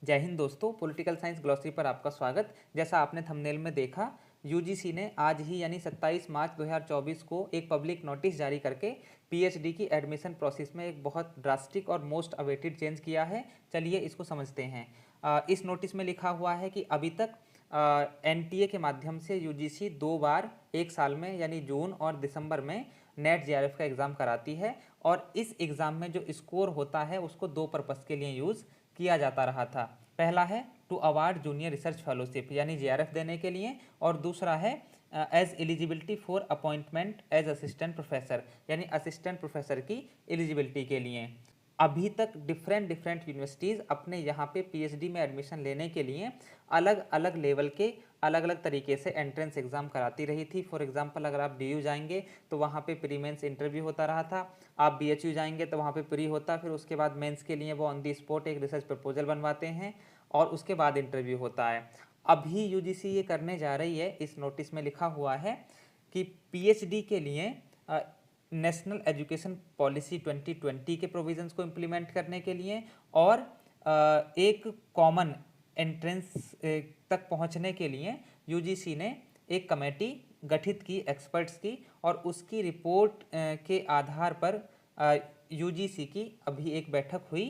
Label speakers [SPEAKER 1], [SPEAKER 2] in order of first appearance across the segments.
[SPEAKER 1] जय हिंद दोस्तों, political science glossary पर आपका स्वागत। जैसा आपने थंबनेल में देखा, यूजीसी ने आज ही यानी 27 मार्च 2024 को एक पब्लिक नोटिस जारी करके पीएचडी की एडमिशन प्रोसेस में एक बहुत ड्रास्टिक और मोस्ट अवेटेड चेंज किया है। चलिए इसको समझते हैं। इस नोटिस में लिखा हुआ है कि अभी तक एनटीए के माध्यम से यूजीसी 2 बार एक साल में यानी जून और दिसंबर में नेट जेआरएफ का एग्ज़ाम कराती है, और इस एग्ज़ाम में जो स्कोर होता है उसको दो पर्पज़ के लिए यूज़ किया जाता रहा था। पहला है to award junior research fellowship यानी जेआरएफ देने के लिए, और दूसरा है as eligibility for appointment as assistant professor यानी असिस्टेंट प्रोफेसर की एलिजिबिलिटी के लिए। अभी तक डिफरेंट डिफरेंट यूनिवर्सिटीज़ अपने यहाँ पे पीएचडी में एडमिशन लेने के लिए अलग अलग लेवल के अलग अलग तरीके से एंट्रेंस एग्ज़ाम कराती रही थी। फॉर एग्जांपल, अगर आप डीयू जाएंगे तो वहाँ पे प्री मेंस इंटरव्यू होता रहा था। आप बीएचयू जाएंगे तो वहाँ पे प्री होता, फिर उसके बाद मेंस के लिए वो ऑन दी स्पॉट एक रिसर्च प्रपोजल बनवाते हैं और उसके बाद इंटरव्यू होता है। अभी यूजीसी ये करने जा रही है, इस नोटिस में लिखा हुआ है कि पीएचडी के लिए नेशनल एजुकेशन पॉलिसी 2020 के प्रोविजंस को इम्प्लीमेंट करने के लिए और एक कॉमन एंट्रेंस तक पहुंचने के लिए यूजीसी ने एक कमेटी गठित की एक्सपर्ट्स की, और उसकी रिपोर्ट के आधार पर यूजीसी की अभी एक बैठक हुई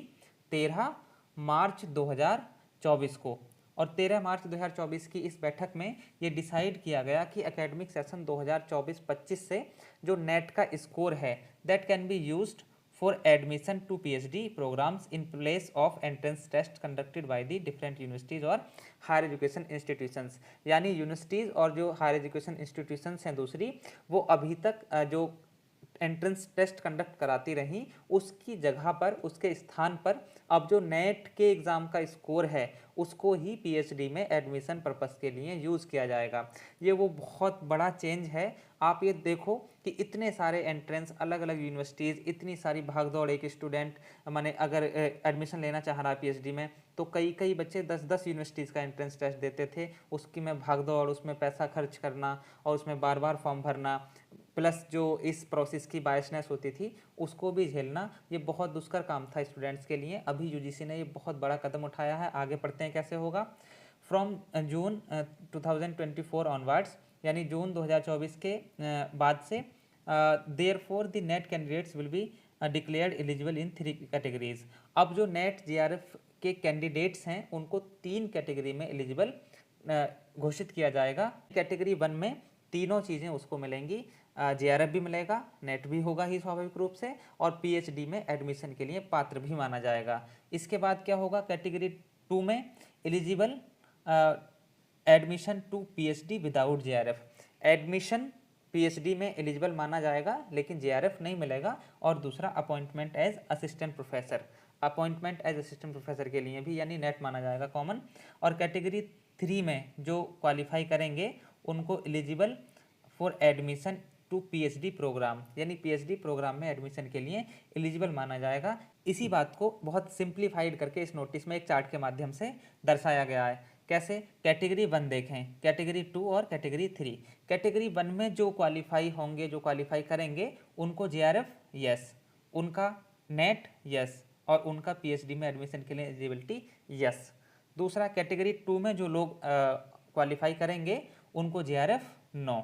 [SPEAKER 1] 13 मार्च 2024 को। और 13 मार्च 2024 की इस बैठक में ये डिसाइड किया गया कि एकेडमिक सेशन 2024-25 से जो नेट का स्कोर है that can be used for admission to PhD programmes in place of entrance test conducted by the different universities और हायर एजुकेशन इंस्टीट्यूशंस। यानी यूनिवर्सिटीज़ और जो हायर एजुकेशन इंस्टीट्यूशंस हैं दूसरी, वो अभी तक जो एंट्रेंस टेस्ट कंडक्ट कराती रहीं उसकी जगह पर, उसके स्थान पर अब जो नेट के एग्ज़ाम का स्कोर है उसको ही पीएचडी में एडमिशन पर्पस के लिए यूज़ किया जाएगा। ये वो बहुत बड़ा चेंज है। आप ये देखो कि इतने सारे एंट्रेंस, अलग अलग यूनिवर्सिटीज़, इतनी सारी भागदौड़, एक स्टूडेंट माने अगर एडमिशन लेना चाह रहा है पीएचडी में तो कई कई बच्चे 10-10 यूनिवर्सिटीज़ का एंट्रेंस टेस्ट देते थे। उसकी में भागदौड़, उसमें पैसा खर्च करना और उसमें बार बार फॉर्म भरना, प्लस जो इस प्रोसेस की बायसनेस होती थी उसको भी झेलना, ये बहुत दुष्कर काम था स्टूडेंट्स के लिए। अभी यूजीसी ने ये बहुत बड़ा कदम उठाया है। आगे पढ़ते हैं कैसे होगा। फ्रॉम जून 2024 ऑनवर्ड्स यानी जून 2024 के बाद से therefore the NET candidates will be declared eligible in 3 categories. अब जो नेट जेआरएफ के कैंडिडेट्स हैं उनको 3 कैटेगरी में एलिजिबल घोषित किया जाएगा। कैटेगरी 1 में तीनों चीज़ें उसको मिलेंगी, जेआरएफ भी मिलेगा, नेट भी होगा ही स्वाभाविक रूप से, और पीएचडी में एडमिशन के लिए पात्र भी माना जाएगा। इसके बाद क्या होगा, कैटेगरी 2 में eligible admission to PhD without JRF. Admission PhD में एलिजिबल माना जाएगा लेकिन जेआरएफ नहीं मिलेगा। और दूसरा appointment as assistant professor, appointment as assistant professor के लिए भी यानी नेट माना जाएगा कॉमन। और कैटेगरी 3 में जो क्वालिफाई करेंगे उनको eligible for admission to PhD programme यानी पीएचडी प्रोग्राम में एडमिशन के लिए एलिजिबल माना जाएगा। इसी बात को बहुत सिंप्लीफाइड करके इस नोटिस में एक चार्ट के माध्यम से दर्शाया गया है। कैसे, कैटेगरी 1 देखें, कैटेगरी 2 और कैटेगरी 3। कैटेगरी 1 में जो क्वालिफाई होंगे, जो क्वालिफाई करेंगे, उनको जेआरएफ यस, उनका नेट यस, और उनका पीएचडी में एडमिशन के लिए एलिजिबिलिटी यस। दूसरा, कैटेगरी 2 में जो लोग क्वालिफाई करेंगे उनको जेआरएफ नो,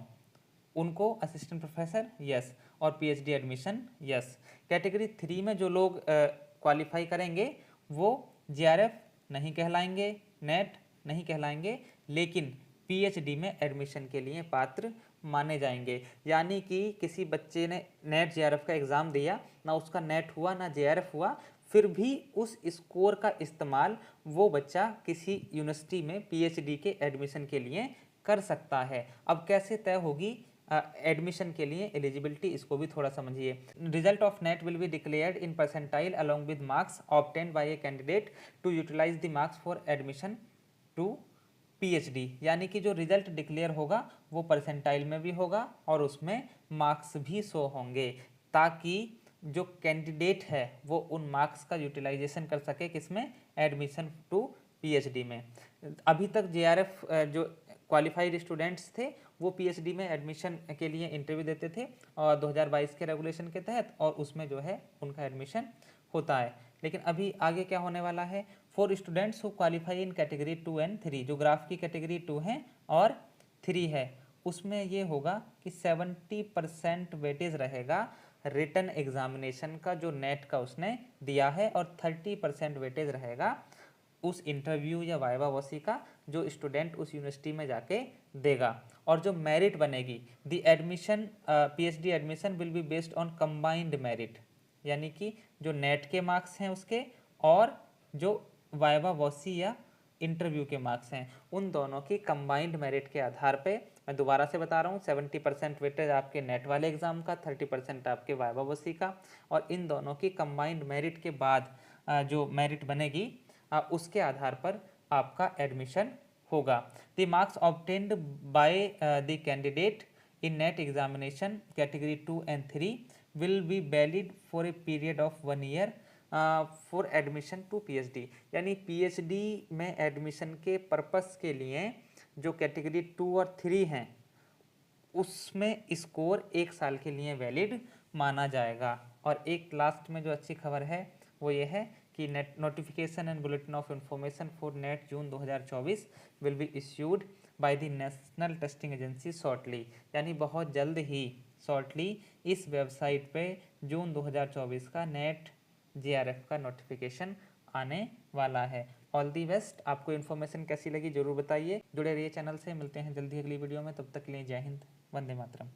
[SPEAKER 1] उनको असिस्टेंट प्रोफेसर यस और पीएचडी एडमिशन यस। कैटेगरी 3 में जो लोग क्वालिफाई करेंगे वो जेआरएफ नहीं कहलाएंगे, नेट नहीं कहलाएंगे, लेकिन पीएचडी में एडमिशन के लिए पात्र माने जाएंगे। यानी कि किसी बच्चे ने नेट जेआरएफ का एग्ज़ाम दिया, ना उसका नेट हुआ ना जेआरएफ हुआ, फिर भी उस स्कोर का इस्तेमाल वो बच्चा किसी यूनिवर्सिटी में पीएचडी के एडमिशन के लिए कर सकता है। अब कैसे तय होगी एडमिशन के लिए एलिजिबिलिटी, इसको भी थोड़ा समझिए। Result of NET will be declared in percentile along with marks obtained by a candidate to utilise the marks for admission to PhD. यानी कि जो रिजल्ट डिक्लेयर होगा वो परसेंटाइल में भी होगा और उसमें मार्क्स भी शो होंगे, ताकि जो कैंडिडेट है वो उन मार्क्स का यूटिलाइजेशन कर सके किसमें, एडमिशन टू पीएचडी में। अभी तक जेआरएफ जो क्वालिफाइड स्टूडेंट्स थे वो पीएचडी में एडमिशन के लिए इंटरव्यू देते थे और 2022 के रेगुलेशन के तहत, और उसमें जो है उनका एडमिशन होता है। लेकिन अभी आगे क्या होने वाला है, for students who qualify in category 2 and 3, जो ग्राफ की कैटेगरी 2 है और 3 है, उसमें ये होगा कि 70% वेटेज रहेगा रिटन एग्जामिनेशन का जो नेट का उसने दिया है, और 30% वेटेज रहेगा उस इंटरव्यू या वाइवा वसी का जो स्टूडेंट उस यूनिवर्सिटी में जाके देगा। और जो मेरिट बनेगी, the admission PhD admission will be based on combined merit, यानी कि जो नेट के मार्क्स हैं उसके और जो वाइवा वसी या इंटरव्यू के मार्क्स हैं, उन दोनों की कंबाइंड मेरिट के आधार पे, मैं दोबारा से बता रहा हूँ, 70% वेटेज आपके नेट वाले एग्जाम का, 30% आपके वाइवा वसी का, और इन दोनों की कंबाइंड मेरिट के बाद जो मेरिट बनेगी उसके आधार पर आपका एडमिशन होगा। The marks obtained by the candidate in NET examination category 2 and 3 will be valid for a period of 1 year for admission to PhD, यानी पीएचडी में एडमिशन के पर्पस के लिए जो कैटेगरी 2 और 3 हैं उसमें स्कोर 1 साल के लिए वैलिड माना जाएगा। और एक लास्ट में जो अच्छी खबर है वो ये है कि net notification and bulletin of information for net June 2024 will be issued by the national testing agency shortly, यानी बहुत जल्द ही शॉर्टली इस वेबसाइट पे जून 2024 का नेट जेआरएफ का नोटिफिकेशन आने वाला है। All the best. आपको इन्फॉर्मेशन कैसी लगी जरूर बताइए, जुड़े रहिए चैनल से, मिलते हैं जल्दी अगली वीडियो में, तब तक के लिए जय हिंद, वंदे मातरम।